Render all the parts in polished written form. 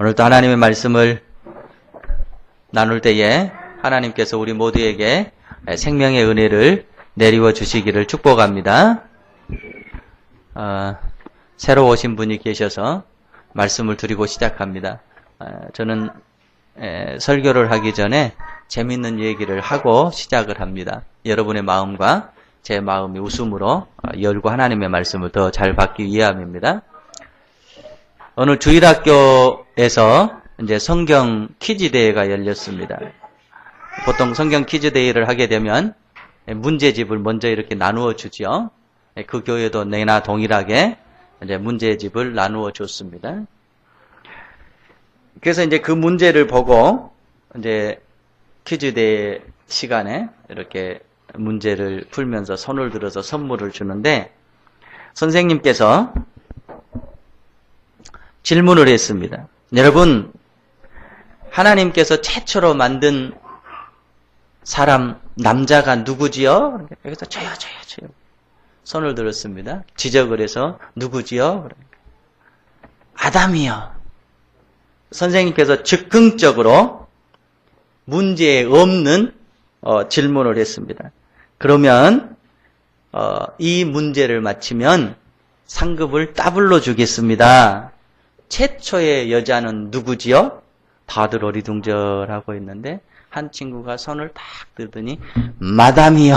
오늘도 하나님의 말씀을 나눌 때에 하나님께서 우리 모두에게 생명의 은혜를 내리워 주시기를 축복합니다. 새로 오신 분이 계셔서 말씀을 드리고 시작합니다. 저는 설교를 하기 전에 재밌는 얘기를 하고 시작을 합니다. 여러분의 마음과 제 마음이 웃음으로 열고 하나님의 말씀을 더 잘 받기 위함입니다. 오늘 주일학교에서 이제 성경 퀴즈 대회가 열렸습니다. 보통 성경 퀴즈 대회를 하게 되면 문제집을 먼저 이렇게 나누어 주죠. 그 교회도 내나 동일하게 이제 문제집을 나누어 줬습니다. 그래서 이제 그 문제를 보고 이제 퀴즈 대회 시간에 이렇게 문제를 풀면서 손을 들어서 선물을 주는데 선생님께서 질문을 했습니다. 여러분, 하나님께서 최초로 만든 사람, 남자가 누구지요? 여기서 저요. 손을 들었습니다. 지적을 해서 누구지요? 아담이요. 선생님께서 즉흥적으로 문제에 없는 질문을 했습니다. 그러면 이 문제를 맞히면 상급을 더블로 주겠습니다. 최초의 여자는 누구지요? 다들 어리둥절하고 있는데 한 친구가 손을 딱 들더니 마담이요.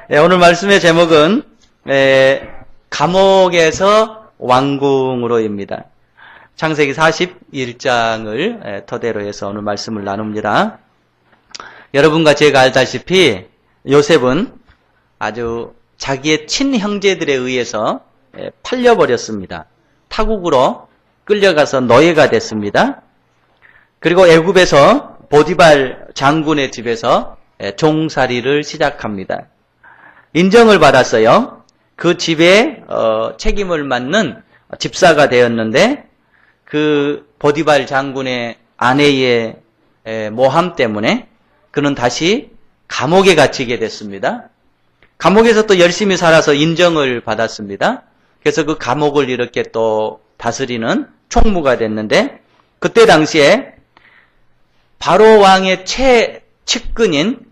네, 오늘 말씀의 제목은 감옥에서 왕궁으로입니다. 창세기 41장을 토대로 해서 오늘 말씀을 나눕니다. 여러분과 제가 알다시피 요셉은 아주 자기의 친형제들에 의해서 팔려버렸습니다. 타국으로 끌려가서 노예가 됐습니다. 그리고 애굽에서 보디발 장군의 집에서 종살이를 시작합니다. 인정을 받았어요. 그 집에 책임을 맡는 집사가 되었는데 그 보디발 장군의 아내의 모함 때문에 그는 다시 감옥에 갇히게 됐습니다. 감옥에서 또 열심히 살아서 인정을 받았습니다. 그래서 그 감옥을 이렇게 또 다스리는 총무가 됐는데 그때 당시에 바로 왕의 최측근인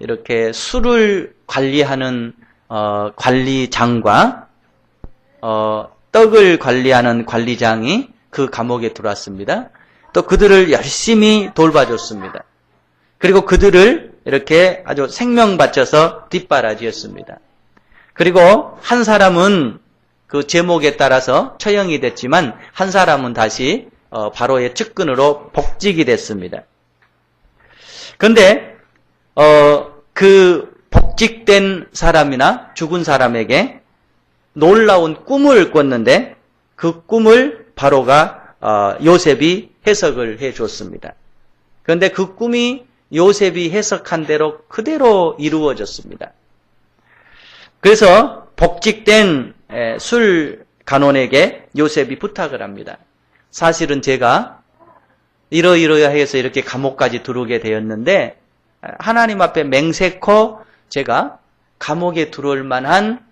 이렇게 술을 관리하는 관리장과 떡을 관리하는 관리장이 그 감옥에 들어왔습니다. 또 그들을 열심히 돌봐줬습니다. 그리고 그들을 이렇게 아주 생명 바쳐서 뒷바라지였습니다. 그리고 한 사람은 그 제목에 따라서 처형이 됐지만 한 사람은 다시 바로의 측근으로 복직이 됐습니다. 그런데 그 복직된 사람이나 죽은 사람에게 놀라운 꿈을 꿨는데 그 꿈을 바로가 요셉이 해석을 해줬습니다. 그런데 그 꿈이 요셉이 해석한 대로 그대로 이루어졌습니다. 그래서 복직된 술 간원에게 요셉이 부탁을 합니다. 사실은 제가 이러이러해서 이렇게 감옥까지 들어오게 되었는데 하나님 앞에 맹세코 제가 감옥에 들어올 만한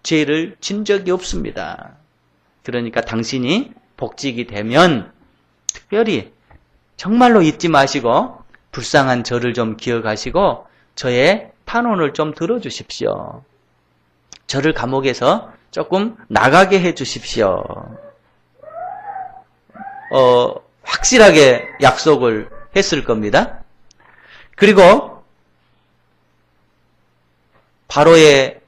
죄를 진 적이 없습니다. 그러니까 당신이 복직이 되면 특별히 정말로 잊지 마시고 불쌍한 저를 좀 기억하시고 저의 탄원을 좀 들어주십시오. 저를 감옥에서 조금 나가게 해주십시오. 확실하게 약속을 했을 겁니다. 그리고 바로의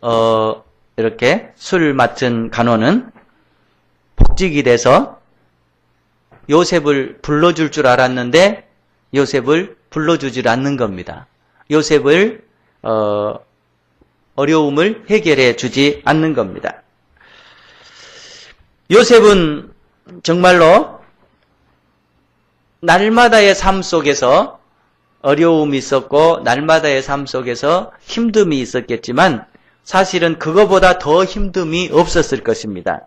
이렇게 술 맡은 간원은 복직이 돼서 요셉을 불러줄 줄 알았는데 요셉을 불러주질 않는 겁니다. 요셉을 어려움을 해결해 주지 않는 겁니다. 요셉은 정말로 날마다의 삶 속에서 어려움이 있었고 날마다의 삶 속에서 힘듦이 있었겠지만 사실은 그거보다 더 힘듦이 없었을 것입니다.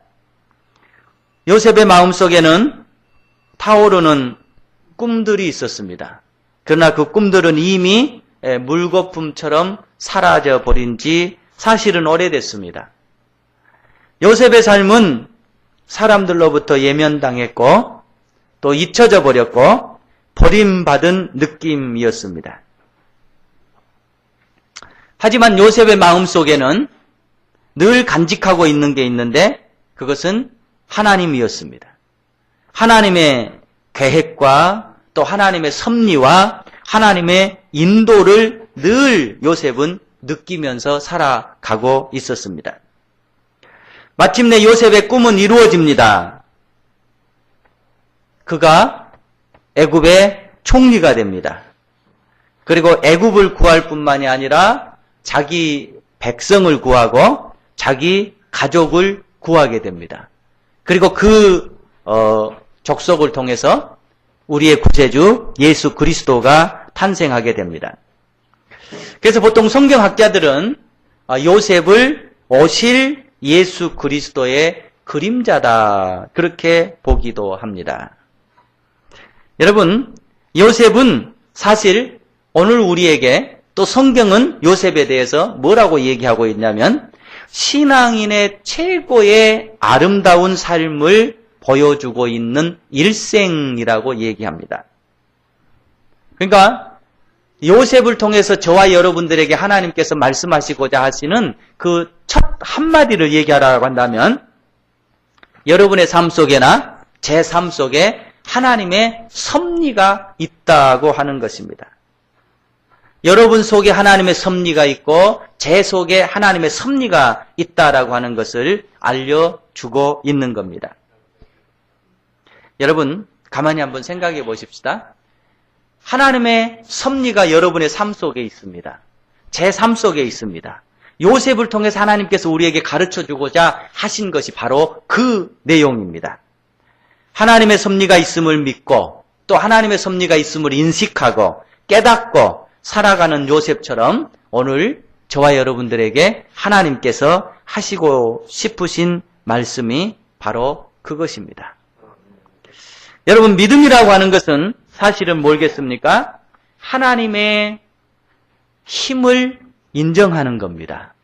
요셉의 마음속에는 타오르는 꿈들이 있었습니다. 그러나 그 꿈들은 이미 물거품처럼 사라져 버린 지 사실은 오래됐습니다. 요셉의 삶은 사람들로부터 예면당했고 또 잊혀져 버렸고 버림받은 느낌이었습니다. 하지만 요셉의 마음속에는 늘 간직하고 있는 게 있는데 그것은 하나님이었습니다. 하나님의 계획과 또 하나님의 섭리와 하나님의 인도를 늘 요셉은 느끼면서 살아가고 있었습니다. 마침내 요셉의 꿈은 이루어집니다. 그가 애굽의 총리가 됩니다. 그리고 애굽을 구할 뿐만이 아니라 자기 백성을 구하고 자기 가족을 구하게 됩니다. 그리고 그 족속을 통해서 우리의 구세주 예수 그리스도가 탄생하게 됩니다. 그래서 보통 성경학자들은 요셉을 오실 예수 그리스도의 그림자다 그렇게 보기도 합니다. 여러분, 요셉은 사실 오늘 우리에게 또 성경은 요셉에 대해서 뭐라고 얘기하고 있냐면 신앙인의 최고의 아름다운 삶을 보여주고 있는 일생이라고 얘기합니다. 그러니까 요셉을 통해서 저와 여러분들에게 하나님께서 말씀하시고자 하시는 그 첫 한마디를 얘기하라고 한다면 여러분의 삶 속에나 제 삶 속에 하나님의 섭리가 있다고 하는 것입니다. 여러분 속에 하나님의 섭리가 있고 제 속에 하나님의 섭리가 있다라고 하는 것을 알려주고 있는 겁니다. 여러분 가만히 한번 생각해 보십시다. 하나님의 섭리가 여러분의 삶 속에 있습니다. 제 삶 속에 있습니다. 요셉을 통해서 하나님께서 우리에게 가르쳐주고자 하신 것이 바로 그 내용입니다. 하나님의 섭리가 있음을 믿고 또 하나님의 섭리가 있음을 인식하고 깨닫고 살아가는 요셉처럼 오늘 저와 여러분들에게 하나님께서 하시고 싶으신 말씀이 바로 그것입니다. 여러분 믿음이라고 하는 것은 사실은 뭘겠습니까? 하나님의 힘을 인정하는 겁니다.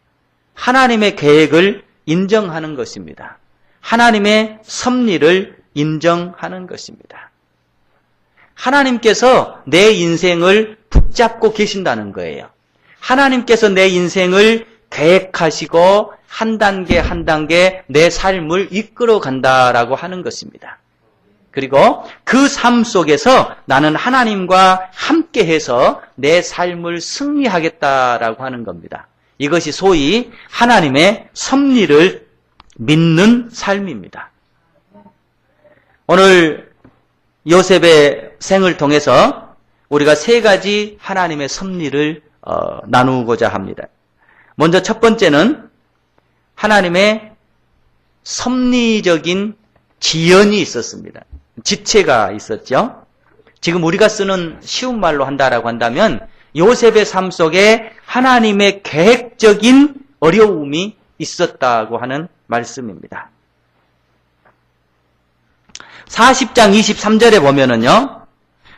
하나님의 계획을 인정하는 것입니다. 하나님의 섭리를 인정하는 것입니다. 하나님께서 내 인생을 붙잡고 계신다는 거예요. 하나님께서 내 인생을 계획하시고 한 단계 한 단계 내 삶을 이끌어 간다라고 하는 것입니다. 그리고 그 삶 속에서 나는 하나님과 함께해서 내 삶을 승리하겠다라고 하는 겁니다. 이것이 소위 하나님의 섭리를 믿는 삶입니다. 오늘 요셉의 생을 통해서 우리가 세 가지 하나님의 섭리를 나누고자 합니다. 먼저 첫 번째는 하나님의 섭리적인 지연이 있었습니다. 지체가 있었죠. 지금 우리가 쓰는 쉬운 말로 한다라고 한다면 요셉의 삶 속에 하나님의 계획적인 어려움이 있었다고 하는 말씀입니다. 40장 23절에 보면은요.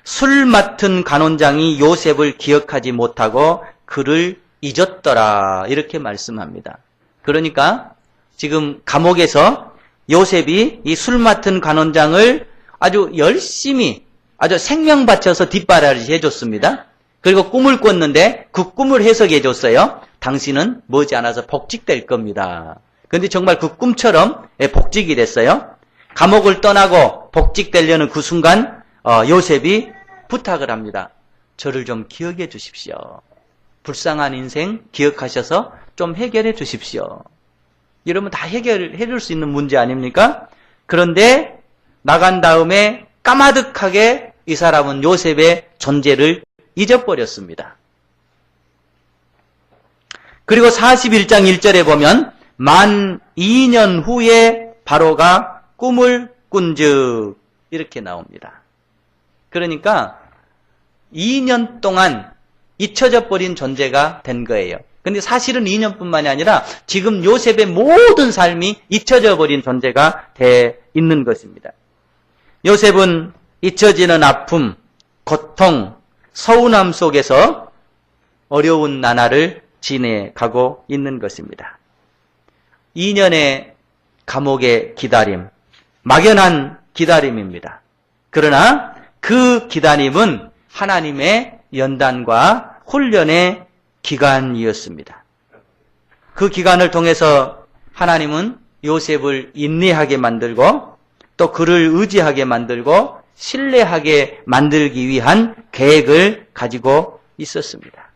술 맡은 간원장이 요셉을 기억하지 못하고 그를 잊었더라 이렇게 말씀합니다. 그러니까 지금 감옥에서 요셉이 이 술 맡은 간원장을 아주 열심히 아주 생명 바쳐서 뒷바라지 해줬습니다. 그리고 꿈을 꿨는데 그 꿈을 해석해 줬어요. 당신은 머지않아서 복직될 겁니다. 그런데 정말 그 꿈처럼 복직이 됐어요. 감옥을 떠나고 복직되려는 그 순간 요셉이 부탁을 합니다. 저를 좀 기억해 주십시오. 불쌍한 인생 기억하셔서 좀 해결해 주십시오. 이러면 다 해결해 줄 수 있는 문제 아닙니까? 그런데 나간 다음에 까마득하게 이 사람은 요셉의 존재를 잊어버렸습니다. 그리고 41장 1절에 보면 만 2년 후에 바로가 꿈을 꾼즉 이렇게 나옵니다. 그러니까 2년 동안 잊혀져 버린 존재가 된 거예요. 근데 사실은 2년뿐만이 아니라 지금 요셉의 모든 삶이 잊혀져 버린 존재가 돼 있는 것입니다. 요셉은 잊혀지는 아픔, 고통, 서운함 속에서 어려운 나날을 지내가고 있는 것입니다. 2년의 감옥의 기다림, 막연한 기다림입니다. 그러나 그 기다림은 하나님의 연단과 훈련의 기간이었습니다. 그 기간을 통해서 하나님은 요셉을 인내하게 만들고 또 그를 의지하게 만들고 신뢰하게 만들기 위한 계획을 가지고 있었습니다.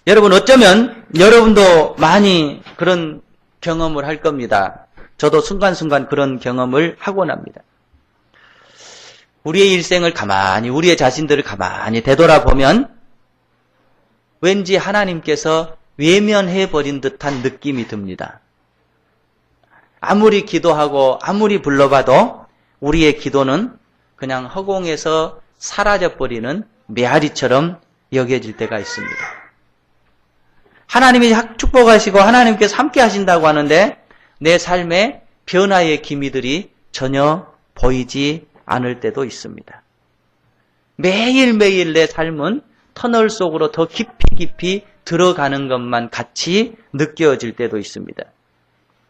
여러분, 어쩌면 여러분도 많이 그런 경험을 할 겁니다. 저도 순간순간 그런 경험을 하곤 합니다. 우리의 일생을 가만히, 우리의 자신들을 가만히 되돌아보면 왠지 하나님께서 외면해버린 듯한 느낌이 듭니다. 아무리 기도하고 아무리 불러봐도 우리의 기도는 그냥 허공에서 사라져버리는 메아리처럼 여겨질 때가 있습니다. 하나님이 축복하시고 하나님께서 함께 하신다고 하는데 내 삶에 변화의 기미들이 전혀 보이지 않을 때도 있습니다. 매일매일 내 삶은 터널 속으로 더 깊이 들어가는 것만 같이 느껴질 때도 있습니다.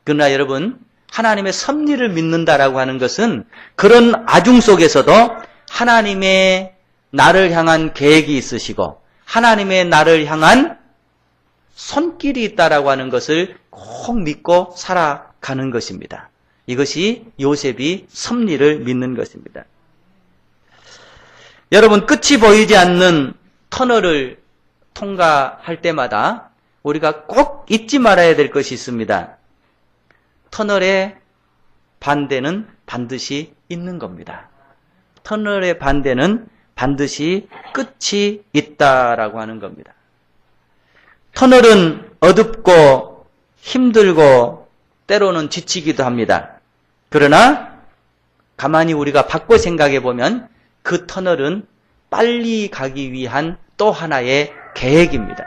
그러나 여러분, 하나님의 섭리를 믿는다라고 하는 것은 그런 아중 속에서도 하나님의 나를 향한 계획이 있으시고 하나님의 나를 향한 손길이 있다라고 하는 것을 꼭 믿고 살아가는 것입니다. 이것이 요셉이 섭리를 믿는 것입니다. 여러분, 끝이 보이지 않는 터널을 통과할 때마다 우리가 꼭 잊지 말아야 될 것이 있습니다. 터널의 반대는 반드시 있는 겁니다. 터널의 반대는 반드시 끝이 있다라고 하는 겁니다. 터널은 어둡고 힘들고 때로는 지치기도 합니다. 그러나 가만히 우리가 바꿔 생각해 보면 그 터널은 빨리 가기 위한 또 하나의 계획입니다.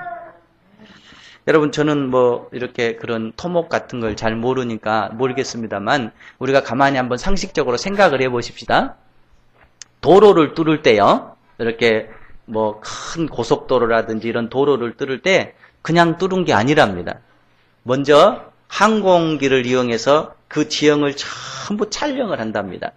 여러분, 저는 이렇게 그런 토목 같은 걸 잘 모르니까 모르겠습니다만 우리가 가만히 한번 상식적으로 생각을 해 보십시다. 도로를 뚫을 때요, 이렇게 큰 고속도로라든지 이런 도로를 뚫을 때 그냥 뚫은 게 아니랍니다. 먼저 항공기를 이용해서 그 지형을 전부 촬영을 한답니다.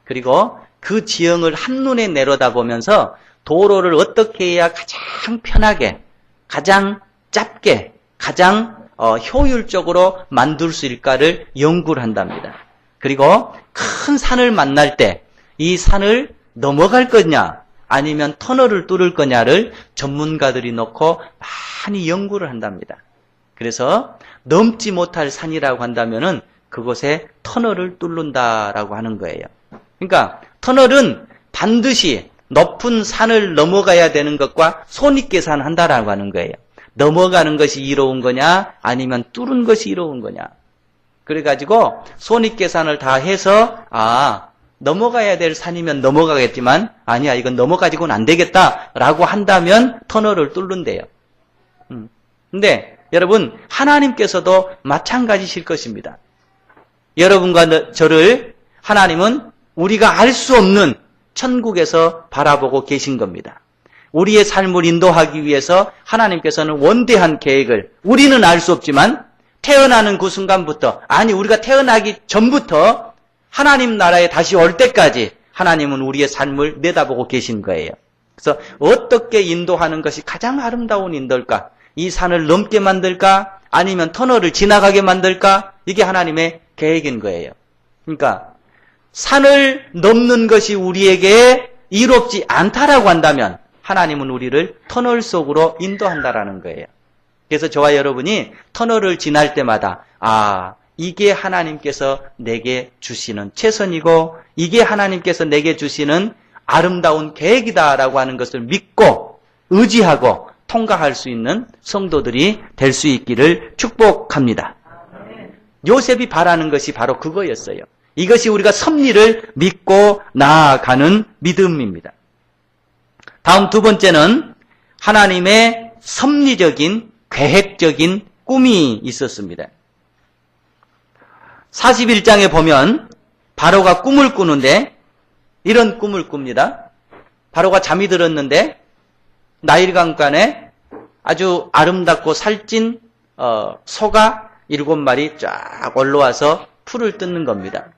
그리고 그 지형을 한눈에 내려다보면서 도로를 어떻게 해야 가장 편하게, 가장 짧게, 가장 효율적으로 만들 수 있을까를 연구를 한답니다. 그리고 큰 산을 만날 때 이 산을 넘어갈 거냐 아니면 터널을 뚫을 거냐를 전문가들이 놓고 많이 연구를 한답니다. 그래서 넘지 못할 산이라고 한다면은 그곳에 터널을 뚫는다라고 하는 거예요. 그러니까 터널은 반드시 높은 산을 넘어가야 되는 것과 손익계산한다라고 하는 거예요. 넘어가는 것이 이로운 거냐 아니면 뚫은 것이 이로운 거냐. 그래가지고 손익계산을 다 해서 넘어가야 될 산이면 넘어가겠지만 아니야, 이건 넘어가지고는 안 되겠다라고 한다면 터널을 뚫는데요. 근데 여러분, 하나님께서도 마찬가지실 것입니다. 여러분과 저를 하나님은 우리가 알 수 없는 천국에서 바라보고 계신 겁니다. 우리의 삶을 인도하기 위해서 하나님께서는 원대한 계획을, 우리는 알 수 없지만 태어나는 그 순간부터, 우리가 태어나기 전부터 하나님 나라에 다시 올 때까지 하나님은 우리의 삶을 내다보고 계신 거예요. 그래서 어떻게 인도하는 것이 가장 아름다운 인도일까? 이 산을 넘게 만들까? 아니면 터널을 지나가게 만들까? 이게 하나님의 계획인 거예요. 그러니까 산을 넘는 것이 우리에게 이롭지 않다라고 한다면 하나님은 우리를 터널 속으로 인도한다라는 거예요. 그래서 저와 여러분이 터널을 지날 때마다 이게 하나님께서 내게 주시는 최선이고 이게 하나님께서 내게 주시는 아름다운 계획이다라고 하는 것을 믿고 의지하고 통과할 수 있는 성도들이 될 수 있기를 축복합니다. 요셉이 바라는 것이 바로 그거였어요. 이것이 우리가 섭리를 믿고 나아가는 믿음입니다. 다음 두 번째는 하나님의 섭리적인 계획적인 꿈이 있었습니다. 41장에 보면 바로가 꿈을 꾸는데 이런 꿈을 꿉니다. 바로가 잠이 들었는데 나일강간에 아주 아름답고 살찐 소가 7마리 쫙 올라와서 풀을 뜯는 겁니다.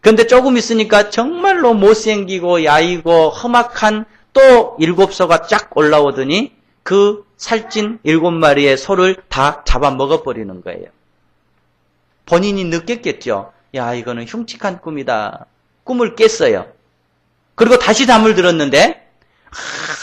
그런데 조금 있으니까 정말로 못생기고 야이고 험악한 또 7소가 쫙 올라오더니 그 살찐 7마리의 소를 다 잡아먹어버리는 거예요. 본인이 느꼈겠죠. 야, 이거는 흉측한 꿈이다. 꿈을 깼어요. 그리고 다시 잠을 들었는데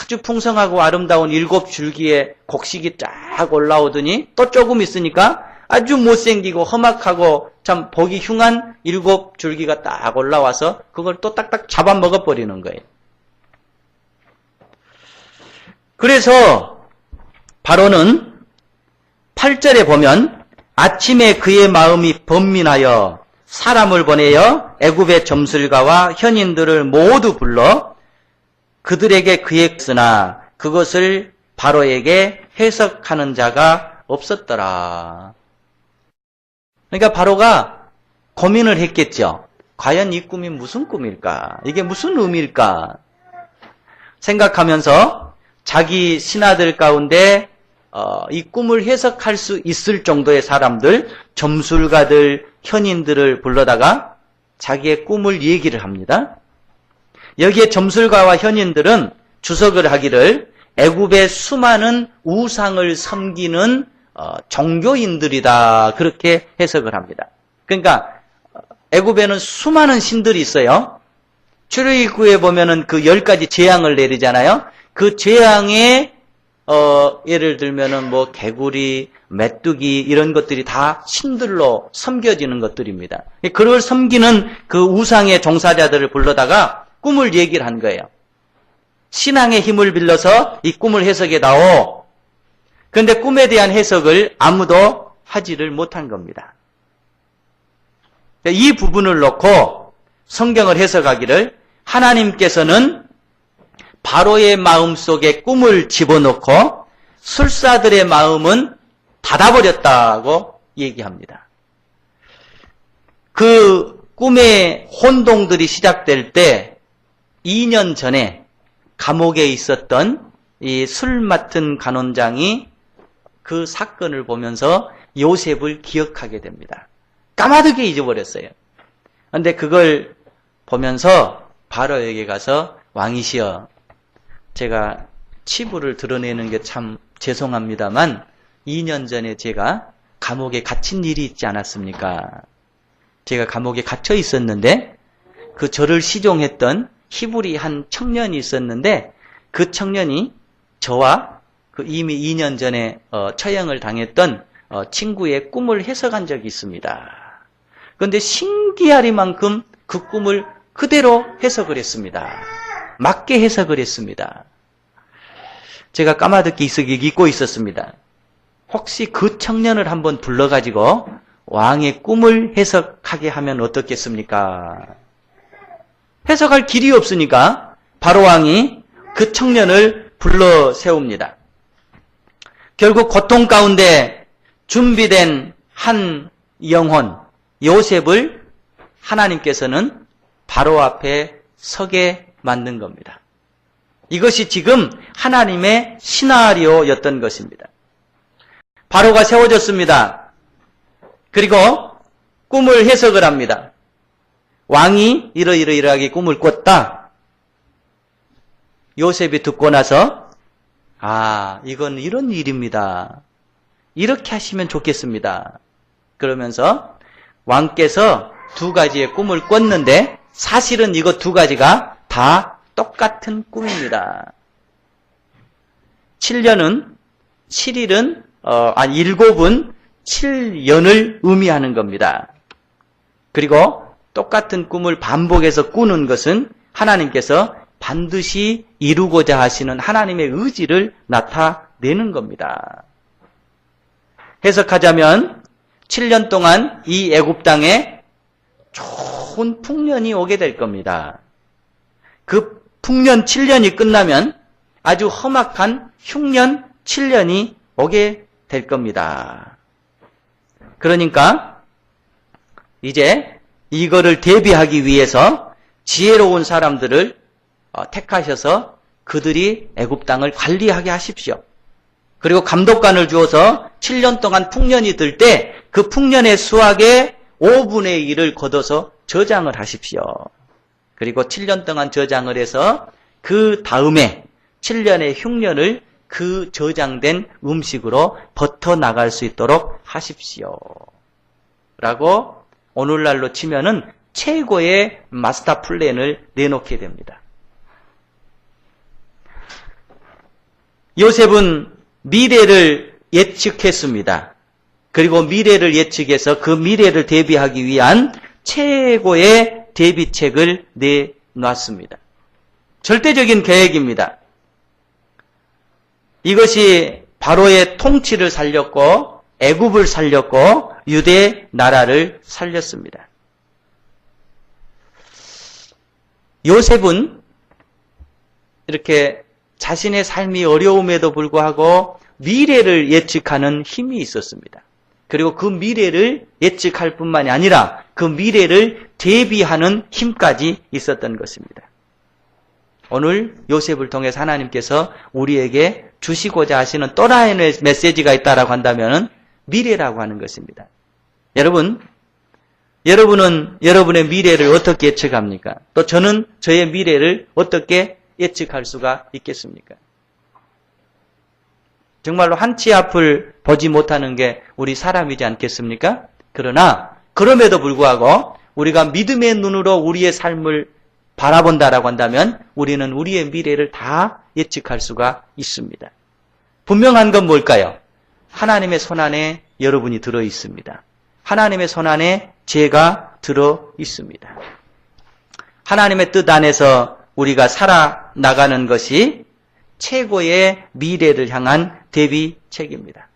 아주 풍성하고 아름다운 7줄기의 곡식이 쫙 올라오더니 또 조금 있으니까 아주 못생기고 험악하고 참 보기 흉한 7줄기가 딱 올라와서 그걸 또 딱딱 잡아먹어버리는 거예요. 그래서 바로는 8절에 보면 아침에 그의 마음이 번민하여 사람을 보내어 애굽의 점술가와 현인들을 모두 불러 그들에게 그랬으나 그것을 바로에게 해석하는 자가 없었더라. 그러니까 바로가 고민을 했겠죠. 과연 이 꿈이 무슨 꿈일까? 이게 무슨 의미일까? 생각하면서 자기 신하들 가운데 이 꿈을 해석할 수 있을 정도의 사람들, 점술가들, 현인들을 불러다가 자기의 꿈을 얘기를 합니다. 여기에 점술가와 현인들은 주석을 하기를 애굽의 수많은 우상을 섬기는 종교인들이다. 그렇게 해석을 합니다. 그러니까 애굽에는 수많은 신들이 있어요. 출애굽기에 보면은 그 10가지 재앙을 내리잖아요. 그 재앙에 예를 들면은 뭐 개구리, 메뚜기 이런 것들이 다 신들로 섬겨지는 것들입니다. 그걸 섬기는 그 우상의 종사자들을 불러다가 꿈을 얘기를 한 거예요. 신앙의 힘을 빌려서 이 꿈을 해석해 다오. 그런데 꿈에 대한 해석을 아무도 하지를 못한 겁니다. 이 부분을 놓고 성경을 해석하기를 하나님께서는 바로의 마음속에 꿈을 집어넣고 술사들의 마음은 닫아버렸다고 얘기합니다. 그 꿈의 혼동들이 시작될 때 2년 전에 감옥에 있었던 이 술 맡은 간원장이 그 사건을 보면서 요셉을 기억하게 됩니다. 까마득히 잊어버렸어요. 그런데 그걸 보면서 바로에게 가서 왕이시여, 제가 치부를 드러내는 게 참 죄송합니다만 2년 전에 제가 감옥에 갇힌 일이 있지 않았습니까? 제가 감옥에 갇혀 있었는데 그 저를 시종했던 히브리 한 청년이 있었는데 그 청년이 저와 그 이미 2년 전에 처형을 당했던 친구의 꿈을 해석한 적이 있습니다. 그런데 신기하리만큼 그 꿈을 그대로 해석을 했습니다. 맞게 해석을 했습니다. 제가 까마득히 잊고 있었습니다. 혹시 그 청년을 한번 불러가지고 왕의 꿈을 해석하게 하면 어떻겠습니까? 해석할 길이 없으니까 바로 왕이 그 청년을 불러 세웁니다. 결국 고통 가운데 준비된 한 영혼, 요셉을 하나님께서는 바로 앞에 서게 만든 겁니다. 이것이 지금 하나님의 시나리오였던 것입니다. 바로가 세워졌습니다. 그리고 꿈을 해석을 합니다. 왕이 이러이러하게 꿈을 꿨다. 요셉이 듣고 나서 이건 이런 일입니다. 이렇게 하시면 좋겠습니다. 그러면서 왕께서 2가지의 꿈을 꿨는데 사실은 이거 2가지가 다 똑같은 꿈입니다. 7일은 7년을 의미하는 겁니다. 그리고 똑같은 꿈을 반복해서 꾸는 것은 하나님께서 반드시 이루고자 하시는 하나님의 의지를 나타내는 겁니다. 해석하자면 7년 동안 이 애굽 땅에 좋은 풍년이 오게 될 겁니다. 그 풍년 7년이 끝나면 아주 험악한 흉년 7년이 오게 될 겁니다. 그러니까 이제 이거를 대비하기 위해서 지혜로운 사람들을 택하셔서 그들이 애굽 땅을 관리하게 하십시오. 그리고 감독관을 주어서 7년 동안 풍년이 들 때 그 풍년의 수확의 5분의 1을 걷어서 저장을 하십시오. 그리고 7년 동안 저장을 해서 그 다음에 7년의 흉년을 그 저장된 음식으로 버텨나갈 수 있도록 하십시오. 라고 오늘날로 치면은 최고의 마스터 플랜을 내놓게 됩니다. 요셉은 미래를 예측했습니다. 그리고 미래를 예측해서 그 미래를 대비하기 위한 최고의 대비책을 내놨습니다. 절대적인 계획입니다. 이것이 바로의 통치를 살렸고 애굽을 살렸고 유대 나라를 살렸습니다. 요셉은 이렇게 자신의 삶이 어려움에도 불구하고 미래를 예측하는 힘이 있었습니다. 그리고 그 미래를 예측할 뿐만이 아니라 그 미래를 대비하는 힘까지 있었던 것입니다. 오늘 요셉을 통해서 하나님께서 우리에게 주시고자 하시는 또 하나의 메시지가 있다라고 한다면 미래라고 하는 것입니다. 여러분은 여러분의 미래를 어떻게 예측합니까? 또 저는 저의 미래를 어떻게 예측할 수가 있겠습니까? 정말로 한치 앞을 보지 못하는 게 우리 사람이지 않겠습니까? 그러나 그럼에도 불구하고 우리가 믿음의 눈으로 우리의 삶을 바라본다라고 한다면 우리는 우리의 미래를 다 예측할 수가 있습니다. 분명한 건 뭘까요? 하나님의 손안에 여러분이 들어 있습니다. 하나님의 손안에 제가 들어 있습니다. 하나님의 뜻 안에서 우리가 살아나가는 것이 최고의 미래를 향한 대비책입니다.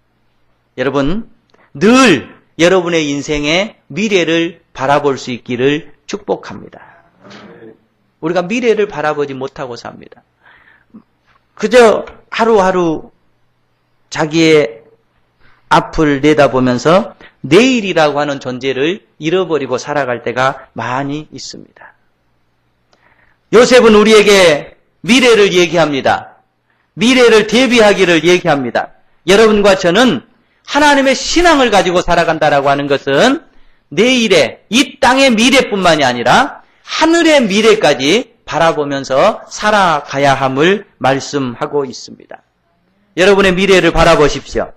여러분, 늘 여러분의 인생의 미래를 바라볼 수 있기를 축복합니다. 우리가 미래를 바라보지 못하고 삽니다. 그저 하루하루 자기의 앞을 내다보면서 내일이라고 하는 존재를 잃어버리고 살아갈 때가 많이 있습니다. 요셉은 우리에게 미래를 얘기합니다. 미래를 대비하기를 얘기합니다. 여러분과 저는 하나님의 신앙을 가지고 살아간다라고 하는 것은 내일의 이 땅의 미래뿐만이 아니라 하늘의 미래까지 바라보면서 살아가야 함을 말씀하고 있습니다. 여러분의 미래를 바라보십시오.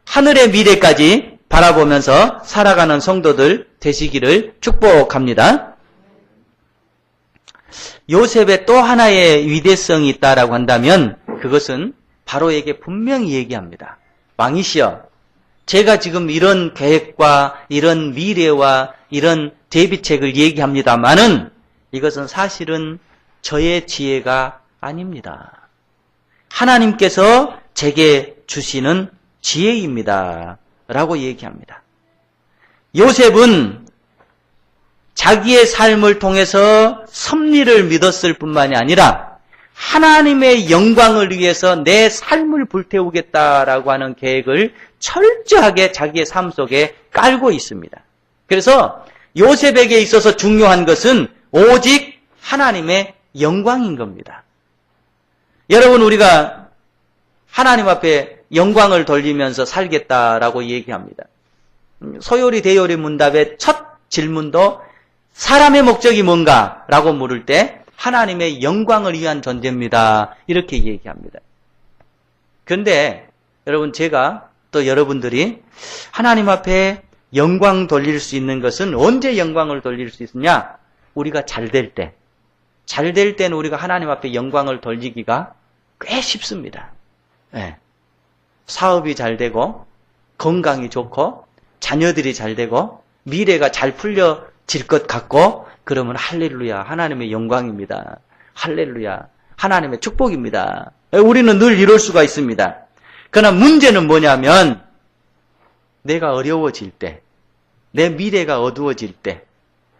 하늘의 미래까지 바라보면서 살아가는 성도들 되시기를 축복합니다. 요셉의 또 하나의 위대성이 있다라고 한다면 그것은 바로에게 분명히 얘기합니다. 왕이시여, 제가 지금 이런 계획과 이런 미래와 이런 대비책을 얘기합니다마는 이것은 사실은 저의 지혜가 아닙니다. 하나님께서 제게 주시는 지혜입니다. 라고 얘기합니다. 요셉은 자기의 삶을 통해서 섭리를 믿었을 뿐만이 아니라 하나님의 영광을 위해서 내 삶을 불태우겠다라고 하는 계획을 철저하게 자기의 삶 속에 깔고 있습니다. 그래서 요셉에게 있어서 중요한 것은 오직 하나님의 영광인 겁니다. 여러분, 우리가 하나님 앞에 영광을 돌리면서 살겠다라고 얘기합니다. 소요리 대요리 문답의 첫 질문도 사람의 목적이 뭔가라고 물을 때 하나님의 영광을 위한 존재입니다. 이렇게 얘기합니다. 그런데 여러분, 제가 또 여러분들이 하나님 앞에 영광 돌릴 수 있는 것은 언제 영광을 돌릴 수 있느냐? 우리가 잘 될 때. 잘 될 때는 우리가 하나님 앞에 영광을 돌리기가 꽤 쉽습니다. 네. 사업이 잘 되고 건강이 좋고 자녀들이 잘 되고 미래가 잘 풀려질 것 같고 그러면 할렐루야, 하나님의 영광입니다. 할렐루야, 하나님의 축복입니다. 우리는 늘 이럴 수가 있습니다. 그러나 문제는 뭐냐면 내가 어려워질 때, 내 미래가 어두워질 때,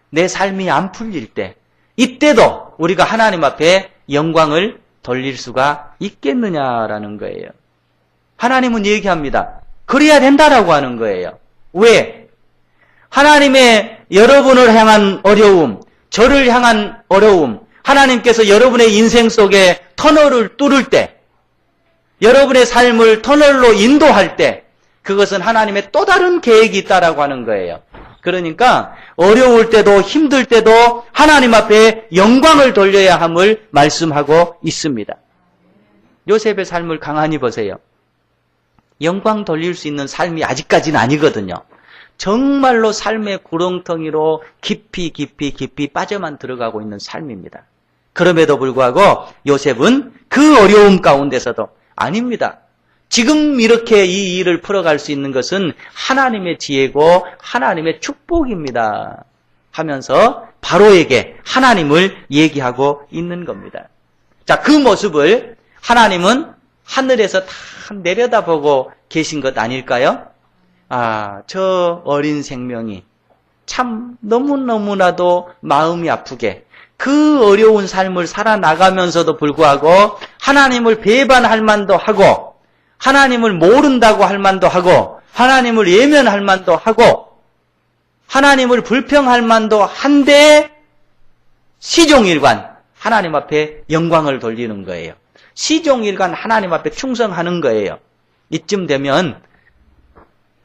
내 삶이 안 풀릴 때, 이때도 우리가 하나님 앞에 영광을 돌릴 수가 있겠느냐라는 거예요. 하나님은 얘기합니다. 그래야 된다라고 하는 거예요. 왜? 하나님의 여러분을 향한 어려움, 저를 향한 어려움, 하나님께서 여러분의 인생 속에 터널을 뚫을 때, 여러분의 삶을 터널로 인도할 때 그것은 하나님의 또 다른 계획이 있다라고 하는 거예요. 그러니까 어려울 때도 힘들 때도 하나님 앞에 영광을 돌려야 함을 말씀하고 있습니다. 요셉의 삶을 강한히 보세요. 영광 돌릴 수 있는 삶이 아직까지는 아니거든요. 정말로 삶의 구렁텅이로 깊이 빠져만 들어가고 있는 삶입니다. 그럼에도 불구하고 요셉은 그 어려움 가운데서도 아닙니다. 지금 이렇게 이 일을 풀어갈 수 있는 것은 하나님의 지혜고 하나님의 축복입니다 하면서 바로에게 하나님을 얘기하고 있는 겁니다. 자, 그 모습을 하나님은 하늘에서 다 내려다보고 계신 것 아닐까요? 아, 저 어린 생명이 참 너무나도 마음이 아프게 그 어려운 삶을 살아나가면서도 불구하고 하나님을 배반할 만도 하고 하나님을 모른다고 할 만도 하고 하나님을 예면할 만도 하고 하나님을 불평할 만도 한데 시종일관 하나님 앞에 영광을 돌리는 거예요. 시종일관 하나님 앞에 충성하는 거예요. 이쯤 되면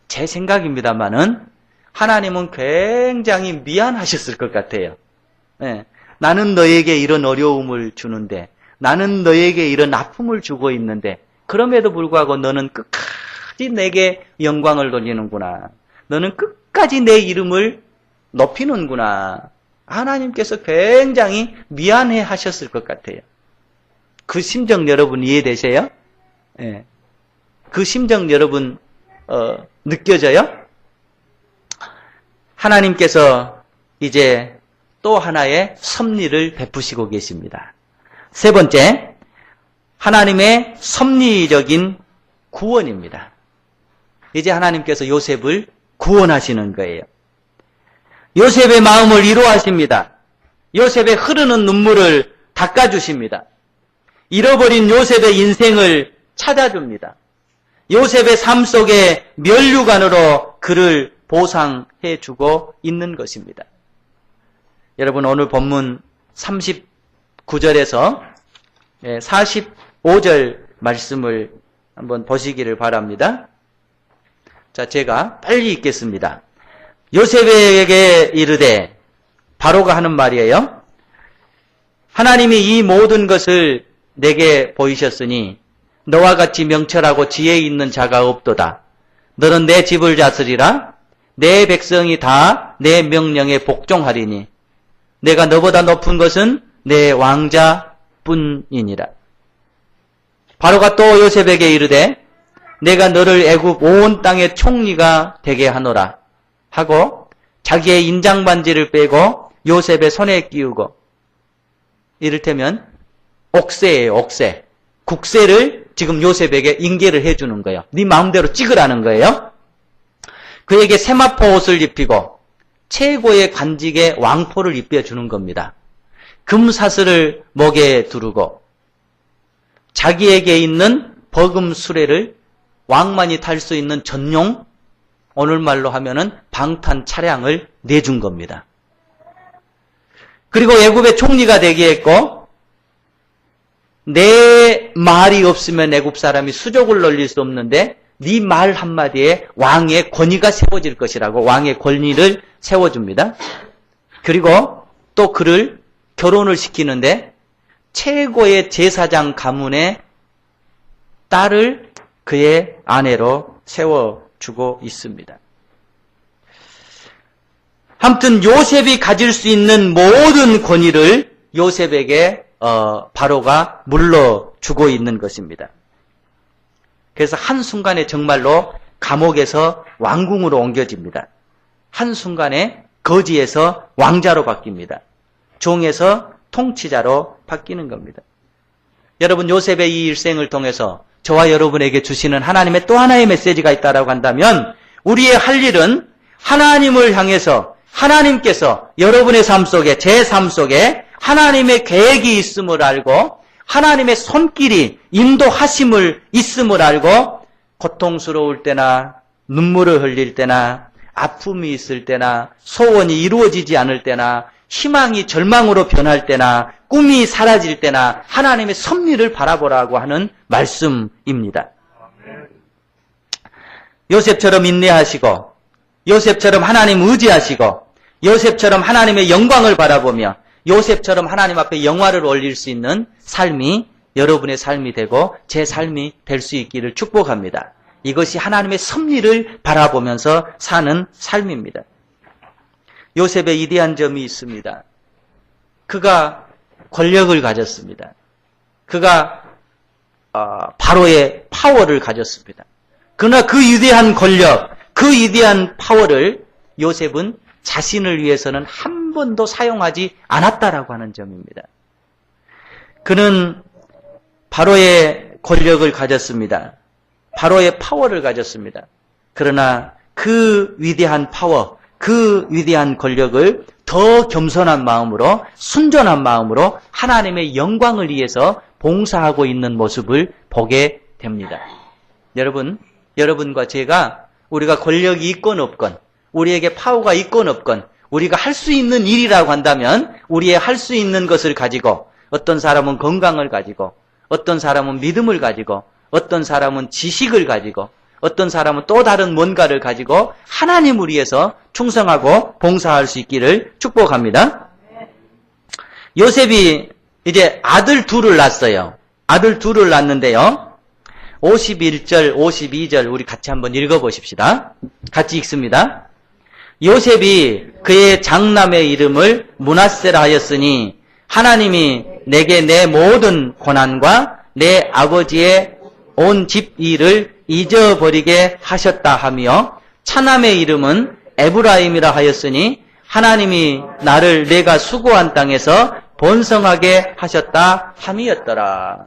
제 생각입니다만은 하나님은 굉장히 미안하셨을 것 같아요. 네. 나는 너에게 이런 어려움을 주는데 나는 너에게 이런 아픔을 주고 있는데 그럼에도 불구하고 너는 끝까지 내게 영광을 돌리는구나. 너는 끝까지 내 이름을 높이는구나. 하나님께서 굉장히 미안해 하셨을 것 같아요. 그 심정 여러분 이해되세요? 네. 그 심정 여러분 느껴져요? 하나님께서 이제 또 하나의 섭리를 베푸시고 계십니다. 세 번째, 하나님의 섭리적인 구원입니다. 이제 하나님께서 요셉을 구원하시는 거예요. 요셉의 마음을 위로하십니다. 요셉의 흐르는 눈물을 닦아주십니다. 잃어버린 요셉의 인생을 찾아줍니다. 요셉의 삶 속에 면류관으로 그를 보상해주고 있는 것입니다. 여러분 오늘 본문 39절에서 45절 말씀을 한번 보시기를 바랍니다. 자, 제가 빨리 읽겠습니다. 요셉에게 이르되 바로가 하는 말이에요. 하나님이 이 모든 것을 내게 보이셨으니 너와 같이 명철하고 지혜 있는 자가 없도다. 너는 내 집을 다스리라. 내 백성이 다 내 명령에 복종하리니 내가 너보다 높은 것은 내 왕자뿐이니라. 바로가 또 요셉에게 이르되 내가 너를 애굽 온 땅의 총리가 되게 하노라 하고 자기의 인장반지를 빼고 요셉의 손에 끼우고 이를테면 옥새예요. 옥새. 국새를 지금 요셉에게 인계를 해주는 거예요. 네 마음대로 찍으라는 거예요. 그에게 세마포 옷을 입히고 최고의 관직의 왕포를 입혀주는 겁니다. 금사슬을 목에 두르고 자기에게 있는 버금 수레를 왕만이 탈 수 있는 전용, 오늘말로 하면은 방탄 차량을 내준 겁니다. 그리고 애굽의 총리가 되게 했고 내 말이 없으면 애굽 사람이 수족을 놀릴 수 없는데 네 말 한마디에 왕의 권위가 세워질 것이라고 왕의 권위를 세워줍니다. 그리고 또 그를 결혼을 시키는데 최고의 제사장 가문의 딸을 그의 아내로 세워주고 있습니다. 아무튼 요셉이 가질 수 있는 모든 권위를 요셉에게 바로가 물러주고 있는 것입니다. 그래서 한순간에 정말로 감옥에서 왕궁으로 옮겨집니다. 한순간에 거지에서 왕자로 바뀝니다. 종에서 통치자로 바뀌는 겁니다. 여러분 요셉의 이 일생을 통해서 저와 여러분에게 주시는 하나님의 또 하나의 메시지가 있다고 한다면 우리의 할 일은 하나님을 향해서 하나님께서 여러분의 삶 속에 제 삶 속에 하나님의 계획이 있음을 알고 하나님의 손길이 인도하심을 있음을 알고 고통스러울 때나 눈물을 흘릴 때나 아픔이 있을 때나 소원이 이루어지지 않을 때나 희망이 절망으로 변할 때나 꿈이 사라질 때나 하나님의 섭리를 바라보라고 하는 말씀입니다. 요셉처럼 인내하시고 요셉처럼 하나님 의지하시고 요셉처럼 하나님의 영광을 바라보며 요셉처럼 하나님 앞에 영화를 올릴 수 있는 삶이 여러분의 삶이 되고 제 삶이 될 수 있기를 축복합니다. 이것이 하나님의 섭리를 바라보면서 사는 삶입니다. 요셉의 이대한 점이 있습니다. 그가 권력을 가졌습니다. 그가 바로의 파워를 가졌습니다. 그러나 그 위대한 권력, 그 위대한 파워를 요셉은 자신을 위해서는 한 번도 사용하지 않았다라고 하는 점입니다. 그는 바로의 권력을 가졌습니다. 바로의 파워를 가졌습니다. 그러나 그 위대한 파워, 그 위대한 권력을 더 겸손한 마음으로, 순전한 마음으로 하나님의 영광을 위해서 봉사하고 있는 모습을 보게 됩니다. 여러분과 제가 우리가 권력이 있건 없건, 우리에게 파워가 있건 없건, 우리가 할 수 있는 일이라고 한다면 우리의 할 수 있는 것을 가지고 어떤 사람은 건강을 가지고 어떤 사람은 믿음을 가지고 어떤 사람은 지식을 가지고 어떤 사람은 또 다른 뭔가를 가지고 하나님을 위해서 충성하고 봉사할 수 있기를 축복합니다. 요셉이 이제 아들 둘을 낳았어요. 아들 둘을 낳았는데요. 51절, 52절 우리 같이 한번 읽어보십시다. 같이 읽습니다. 요셉이 그의 장남의 이름을 므낫세라 하였으니 하나님이 내게 내 모든 고난과 내 아버지의 온 집 일을 잊어버리게 하셨다 하며 차남의 이름은 에브라임이라 하였으니 하나님이 나를 내가 수고한 땅에서 번성하게 하셨다 함이었더라.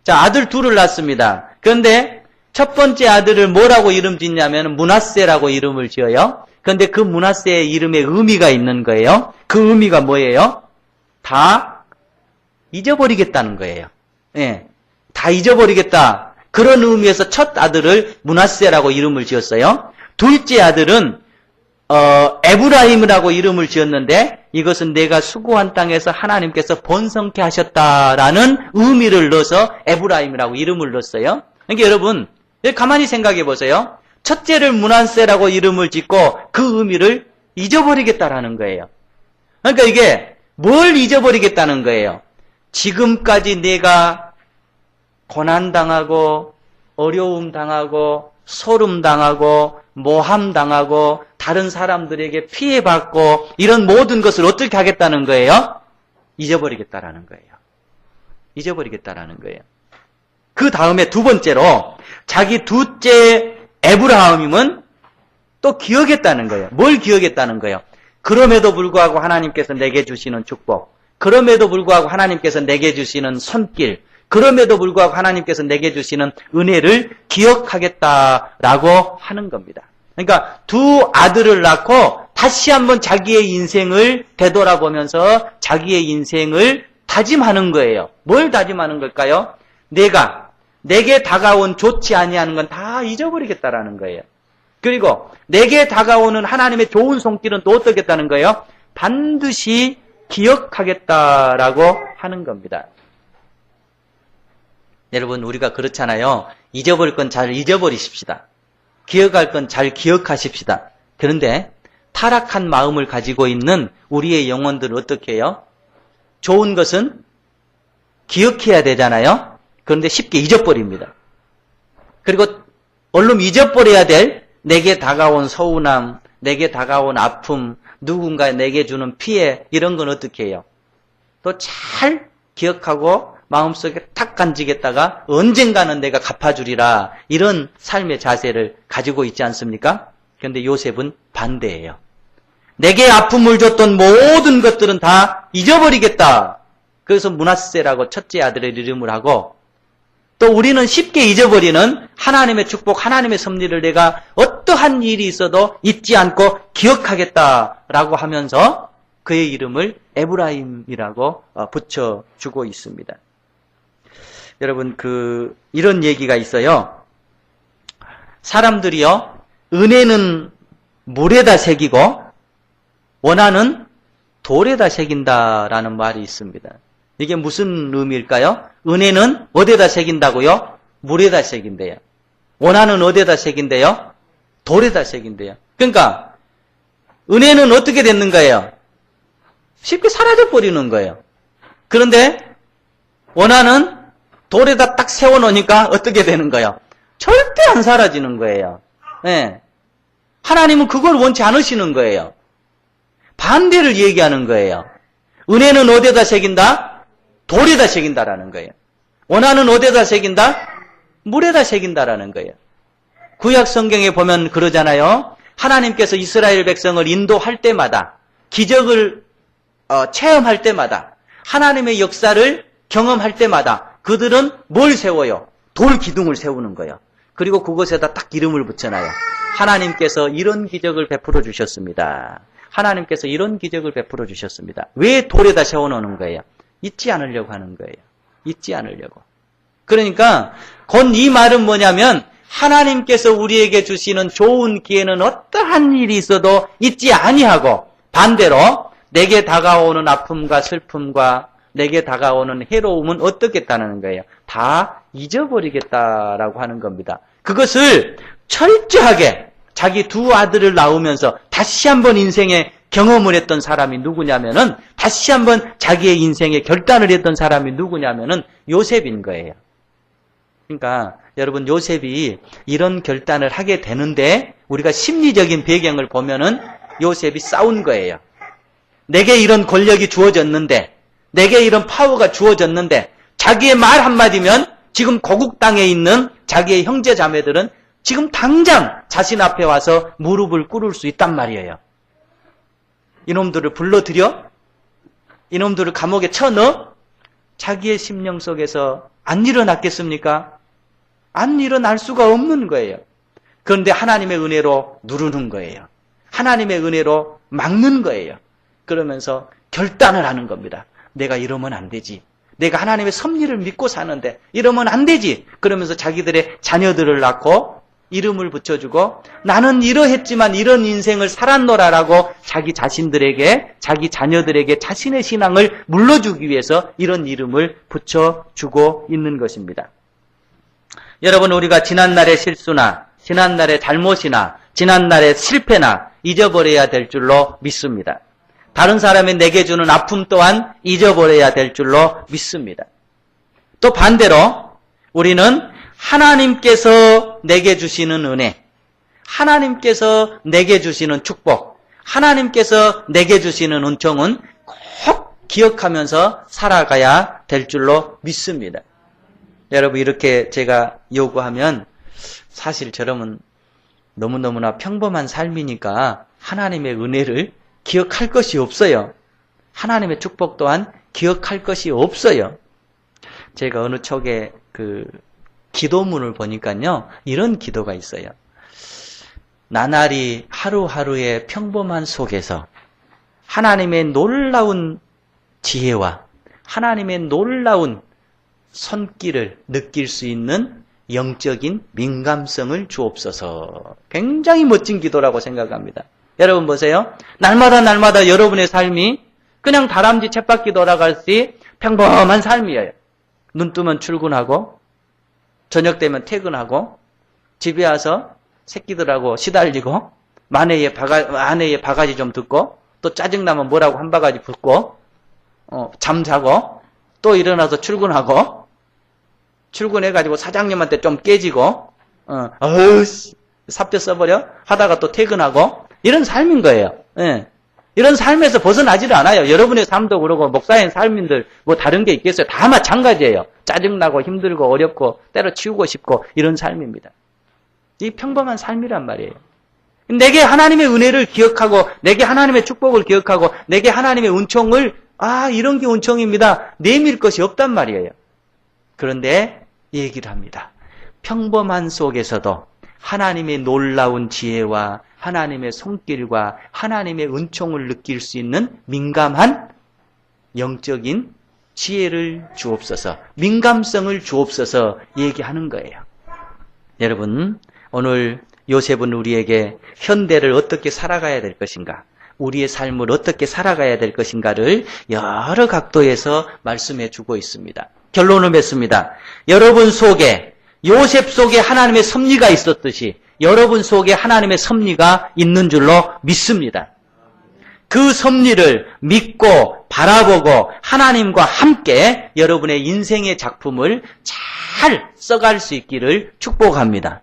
자, 아들 둘을 낳습니다. 그런데 첫 번째 아들을 뭐라고 이름 짓냐면 므낫세라고 이름을 지어요. 그런데 그 므낫세의 이름에 의미가 있는 거예요. 그 의미가 뭐예요? 다 잊어버리겠다는 거예요. 예, 다 잊어버리겠다. 그런 의미에서 첫 아들을 므낫세라고 이름을 지었어요. 둘째 아들은 에브라임이라고 이름을 지었는데 이것은 내가 수고한 땅에서 하나님께서 번성케 하셨다라는 의미를 넣어서 에브라임이라고 이름을 넣었어요. 그러니까 여러분 가만히 생각해 보세요. 첫째를 므낫세라고 이름을 짓고 그 의미를 잊어버리겠다라는 거예요. 그러니까 이게 뭘 잊어버리겠다는 거예요? 지금까지 내가 고난당하고 어려움 당하고 소름 당하고 모함 당하고 다른 사람들에게 피해받고 이런 모든 것을 어떻게 하겠다는 거예요? 잊어버리겠다라는 거예요. 잊어버리겠다라는 거예요. 그 다음에 두 번째로 자기 둘째 에브라임은 또 기억했다는 거예요. 뭘 기억했다는 거예요? 그럼에도 불구하고 하나님께서 내게 주시는 축복, 그럼에도 불구하고 하나님께서 내게 주시는 손길, 그럼에도 불구하고 하나님께서 내게 주시는 은혜를 기억하겠다라고 하는 겁니다. 그러니까 두 아들을 낳고 다시 한번 자기의 인생을 되돌아보면서 자기의 인생을 다짐하는 거예요. 뭘 다짐하는 걸까요? 내게 다가온 좋지 아니하는 건 다 잊어버리겠다라는 거예요. 그리고 내게 다가오는 하나님의 좋은 손길은 또 어떻겠다는 거예요? 반드시 기억하겠다라고 하는 겁니다. 여러분 우리가 그렇잖아요. 잊어버릴 건 잘 잊어버리십시다. 기억할 건 잘 기억하십시다. 그런데 타락한 마음을 가지고 있는 우리의 영혼들은 어떻게 해요? 좋은 것은 기억해야 되잖아요. 그런데 쉽게 잊어버립니다. 그리고 얼른 잊어버려야 될 내게 다가온 서운함, 내게 다가온 아픔, 누군가 내게 주는 피해 이런 건 어떻게 해요? 또 잘 기억하고 마음속에 탁 간직했다가 언젠가는 내가 갚아주리라 이런 삶의 자세를 가지고 있지 않습니까? 그런데 요셉은 반대예요. 내게 아픔을 줬던 모든 것들은 다 잊어버리겠다. 그래서 므낫세라고 첫째 아들의 이름을 하고 또 우리는 쉽게 잊어버리는 하나님의 축복, 하나님의 섭리를 내가 어떠한 일이 있어도 잊지 않고 기억하겠다라고 하면서 그의 이름을 에브라임이라고 붙여주고 있습니다. 여러분, 이런 얘기가 있어요. 사람들이요, 은혜는 물에다 새기고 원하는 돌에다 새긴다라는 말이 있습니다. 이게 무슨 의미일까요? 은혜는 어디에다 새긴다고요? 물에다 새긴대요. 원한은 어디에다 새긴대요? 돌에다 새긴대요. 그러니까 은혜는 어떻게 됐는 거예요? 쉽게 사라져 버리는 거예요. 그런데 원한은 돌에다 딱 세워놓으니까 어떻게 되는 거예요? 절대 안 사라지는 거예요. 네. 하나님은 그걸 원치 않으시는 거예요. 반대를 얘기하는 거예요. 은혜는 어디에다 새긴다? 돌에다 새긴다라는 거예요. 원한은 어디에다 새긴다? 물에다 새긴다라는 거예요. 구약 성경에 보면 그러잖아요. 하나님께서 이스라엘 백성을 인도할 때마다, 기적을 체험할 때마다, 하나님의 역사를 경험할 때마다 그들은 뭘 세워요? 돌 기둥을 세우는 거예요. 그리고 그것에다 딱 이름을 붙여놔요. 하나님께서 이런 기적을 베풀어 주셨습니다. 하나님께서 이런 기적을 베풀어 주셨습니다. 왜 돌에다 세워놓는 거예요? 잊지 않으려고 하는 거예요. 잊지 않으려고. 그러니까 곧 이 말은 뭐냐면 하나님께서 우리에게 주시는 좋은 기회는 어떠한 일이 있어도 잊지 아니하고 반대로 내게 다가오는 아픔과 슬픔과 내게 다가오는 해로움은 어떻겠다는 거예요? 다 잊어버리겠다라고 하는 겁니다. 그것을 철저하게 자기 두 아들을 낳으면서 다시 한번 인생에 경험을 했던 사람이 누구냐면은 다시 한번 자기의 인생에 결단을 했던 사람이 누구냐면은 요셉인 거예요. 그러니까 여러분 요셉이 이런 결단을 하게 되는데 우리가 심리적인 배경을 보면은 요셉이 싸운 거예요. 내게 이런 권력이 주어졌는데 내게 이런 파워가 주어졌는데 자기의 말 한마디면 지금 고국 땅에 있는 자기의 형제 자매들은 지금 당장 자신 앞에 와서 무릎을 꿇을 수 있단 말이에요. 이놈들을 불러들여? 이놈들을 감옥에 쳐넣어? 자기의 심령 속에서 안 일어났겠습니까? 안 일어날 수가 없는 거예요. 그런데 하나님의 은혜로 누르는 거예요. 하나님의 은혜로 막는 거예요. 그러면서 결단을 하는 겁니다. 내가 이러면 안 되지. 내가 하나님의 섭리를 믿고 사는데 이러면 안 되지. 그러면서 자기들의 자녀들을 낳고 이름을 붙여주고 나는 이러했지만 이런 인생을 살았노라라고 자기 자신들에게 자기 자녀들에게 자신의 신앙을 물러주기 위해서 이런 이름을 붙여주고 있는 것입니다. 여러분 우리가 지난날의 실수나 지난날의 잘못이나 지난날의 실패나 잊어버려야 될 줄로 믿습니다. 다른 사람이 내게 주는 아픔 또한 잊어버려야 될 줄로 믿습니다. 또 반대로 우리는 하나님께서 내게 주시는 은혜, 하나님께서 내게 주시는 축복, 하나님께서 내게 주시는 은총은 꼭 기억하면서 살아가야 될 줄로 믿습니다. 여러분 이렇게 제가 요구하면 사실 저러면 너무너무나 평범한 삶이니까 하나님의 은혜를 기억할 것이 없어요. 하나님의 축복 또한 기억할 것이 없어요. 제가 어느 쪽에 기도문을 보니까요. 이런 기도가 있어요. 나날이 하루하루의 평범한 속에서 하나님의 놀라운 지혜와 하나님의 놀라운 손길을 느낄 수 있는 영적인 민감성을 주옵소서. 굉장히 멋진 기도라고 생각합니다. 여러분 보세요. 날마다 여러분의 삶이 그냥 다람쥐 쳇바퀴 돌아갈시 평범한 삶이에요. 눈 뜨면 출근하고 저녁 되면 퇴근하고 집에 와서 새끼들하고 시달리고 아내의 바가지 좀 듣고 또 짜증나면 뭐라고 한 바가지 붙고 잠자고 또 일어나서 출근하고 출근해가지고 사장님한테 좀 깨지고 삽대 써버려 하다가 또 퇴근하고 이런 삶인 거예요. 예. 이런 삶에서 벗어나지를 않아요. 여러분의 삶도 그러고 목사의 삶인들 뭐 다른 게 있겠어요. 다 마찬가지예요. 짜증나고 힘들고 어렵고 때려치우고 싶고 이런 삶입니다. 이 평범한 삶이란 말이에요. 내게 하나님의 은혜를 기억하고 내게 하나님의 축복을 기억하고 내게 하나님의 은총을 이런 게 은총입니다. 내밀 것이 없단 말이에요. 그런데 얘기를 합니다. 평범한 속에서도 하나님의 놀라운 지혜와 하나님의 손길과 하나님의 은총을 느낄 수 있는 민감한 영적인 지혜를 주옵소서, 민감성을 주옵소서 얘기하는 거예요. 여러분, 오늘 요셉은 우리에게 현대를 어떻게 살아가야 될 것인가, 우리의 삶을 어떻게 살아가야 될 것인가를 여러 각도에서 말씀해 주고 있습니다. 결론을 맺습니다. 여러분 속에, 요셉 속에 하나님의 섭리가 있었듯이 여러분 속에 하나님의 섭리가 있는 줄로 믿습니다. 그 섭리를 믿고 바라보고 하나님과 함께 여러분의 인생의 작품을 잘 써갈 수 있기를 축복합니다.